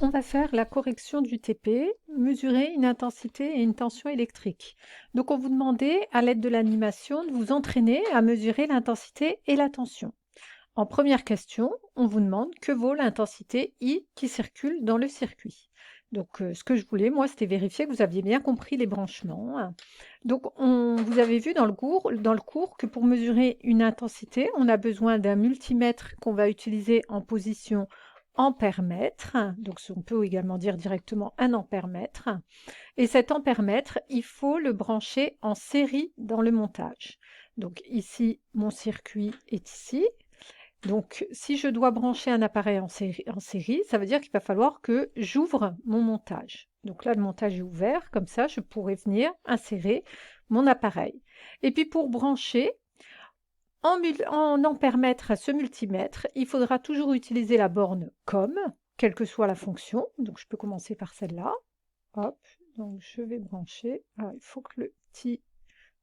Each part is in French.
On va faire la correction du TP, mesurer une intensité et une tension électrique. Donc on vous demandait, à l'aide de l'animation, de vous entraîner à mesurer l'intensité et la tension. En première question, on vous demande que vaut l'intensité I qui circule dans le circuit. Donc ce que je voulais, moi, c'était vérifier que vous aviez bien compris les branchements, hein. Donc vous avez vu dans le cours que pour mesurer une intensité, on a besoin d'un multimètre qu'on va utiliser en position ampère-mètre. Donc on peut également dire directement un ampère-mètre. Et cet ampère-mètre, il faut le brancher en série dans le montage. Donc ici, mon circuit est ici. Donc, si je dois brancher un appareil en série, ça veut dire qu'il va falloir que j'ouvre mon montage. Donc là, le montage est ouvert, comme ça, je pourrais venir insérer mon appareil. Et puis, pour brancher en ampère-mètre à ce multimètre, il faudra toujours utiliser la borne COM, quelle que soit la fonction. Donc, je peux commencer par celle-là. Hop, donc je vais brancher. Alors, il faut que le petit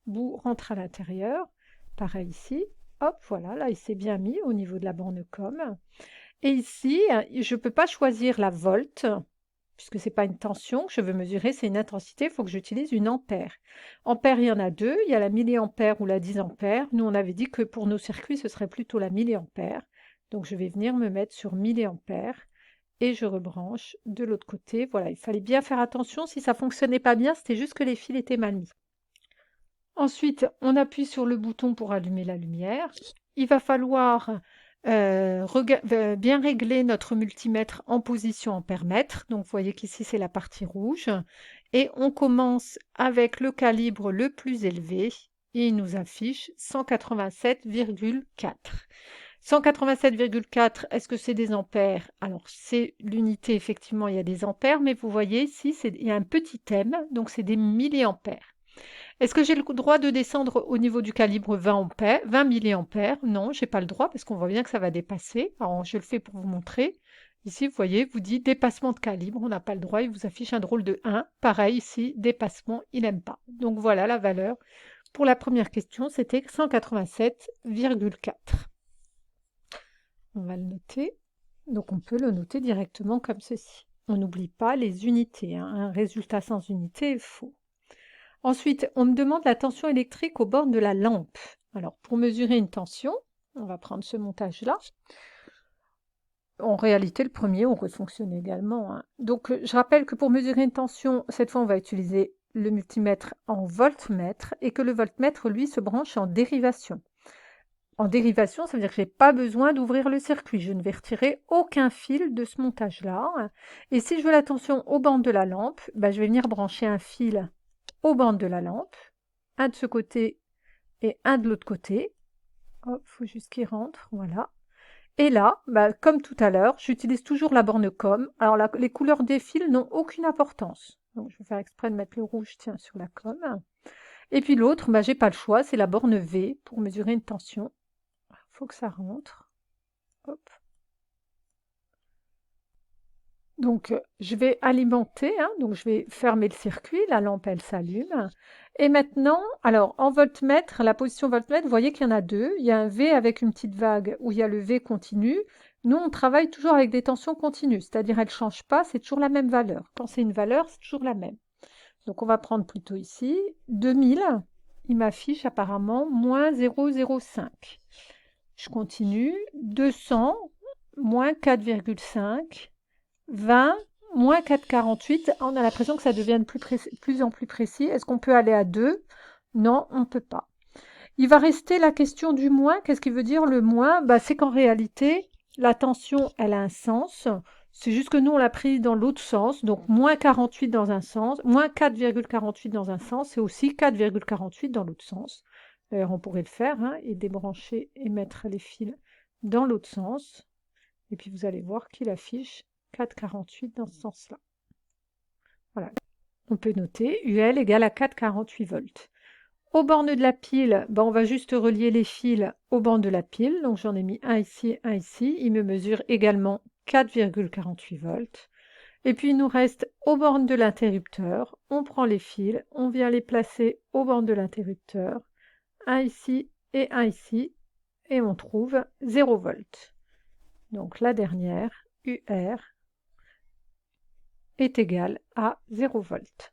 bout rentre à l'intérieur. Pareil ici. Hop, voilà, là, il s'est bien mis au niveau de la borne COM. Et ici, je ne peux pas choisir la volt, puisque ce n'est pas une tension que je veux mesurer, c'est une intensité, il faut que j'utilise une ampère. Ampère, il y en a deux, il y a la milliampère ou la 10 ampères. Nous, on avait dit que pour nos circuits, ce serait plutôt la milliampère. Donc, je vais venir me mettre sur milliampère et je rebranche de l'autre côté. Voilà, il fallait bien faire attention, si ça ne fonctionnait pas bien, c'était juste que les fils étaient mal mis. Ensuite, on appuie sur le bouton pour allumer la lumière. Il va falloir bien régler notre multimètre en position ampère-mètre. Donc, vous voyez qu'ici, c'est la partie rouge. Et on commence avec le calibre le plus élevé. Et il nous affiche 187,4. 187,4, est-ce que c'est des ampères? Alors, c'est l'unité, effectivement, il y a des ampères, mais vous voyez ici, il y a un petit M, donc c'est des milliampères. Est-ce que j'ai le droit de descendre au niveau du calibre 20 ampères, 20 milliampères? Non, je n'ai pas le droit parce qu'on voit bien que ça va dépasser. Alors, je le fais pour vous montrer. Ici, vous voyez, vous dit dépassement de calibre, on n'a pas le droit, il vous affiche un drôle de 1. Pareil, ici, dépassement, il n'aime pas. Donc voilà la valeur. Pour la première question, c'était 187,4. On va le noter. Donc on peut le noter directement comme ceci. On n'oublie pas les unités, hein. Un résultat sans unité est faux. Ensuite, on me demande la tension électrique aux bornes de la lampe. Alors, pour mesurer une tension, on va prendre ce montage-là. En réalité, le premier aurait fonctionné également, hein. Donc, je rappelle que pour mesurer une tension, cette fois, on va utiliser le multimètre en voltmètre et que le voltmètre, lui, se branche en dérivation. En dérivation, ça veut dire que je n'ai pas besoin d'ouvrir le circuit. Je ne vais retirer aucun fil de ce montage-là. Et si je veux la tension aux bandes de la lampe, je vais venir brancher un fil aux bandes de la lampe, un de ce côté et un de l'autre côté. Hop, il faut juste qu'il rentre, voilà. Et là, comme tout à l'heure, j'utilise toujours la borne COM. Alors les couleurs des fils n'ont aucune importance. Donc je vais faire exprès de mettre le rouge, tiens, sur la COM. Et puis l'autre, j'ai pas le choix, c'est la borne V pour mesurer une tension. Il faut que ça rentre. Hop. Donc, je vais alimenter, hein, donc je vais fermer le circuit, la lampe, elle s'allume. Et maintenant, alors en voltmètre, la position voltmètre, vous voyez qu'il y en a deux. Il y a un V avec une petite vague où il y a le V continu. Nous, on travaille toujours avec des tensions continues, c'est-à-dire elles ne changent pas, c'est toujours la même valeur. Quand c'est une valeur, c'est toujours la même. Donc, on va prendre plutôt ici 2000. Il m'affiche apparemment moins 0,05. Je continue. 200, moins 4,5. 20, moins 4,48. On a l'impression que ça devient de plus en plus précis. Est-ce qu'on peut aller à 2? Non, on ne peut pas. Il va rester la question du moins. Qu'est-ce qui veut dire le moins? C'est qu'en réalité, la tension, elle a un sens. C'est juste que nous, on l'a pris dans l'autre sens. Donc, moins 48 dans un sens, moins 4,48 dans un sens, et aussi 4,48 dans l'autre sens. D'ailleurs, on pourrait le faire, hein, et débrancher et mettre les fils dans l'autre sens. Et puis, vous allez voir qu'il affiche 4,48 dans ce sens-là. Voilà. On peut noter UL égale à 4,48 volts. Aux bornes de la pile, on va juste relier les fils aux bornes de la pile. Donc j'en ai mis un ici, un ici. Il me mesure également 4,48 volts. Et puis il nous reste aux bornes de l'interrupteur. On prend les fils, on vient les placer aux bornes de l'interrupteur. Un ici et un ici. Et on trouve 0 volts. Donc la dernière, UR, est égal à 0 volts.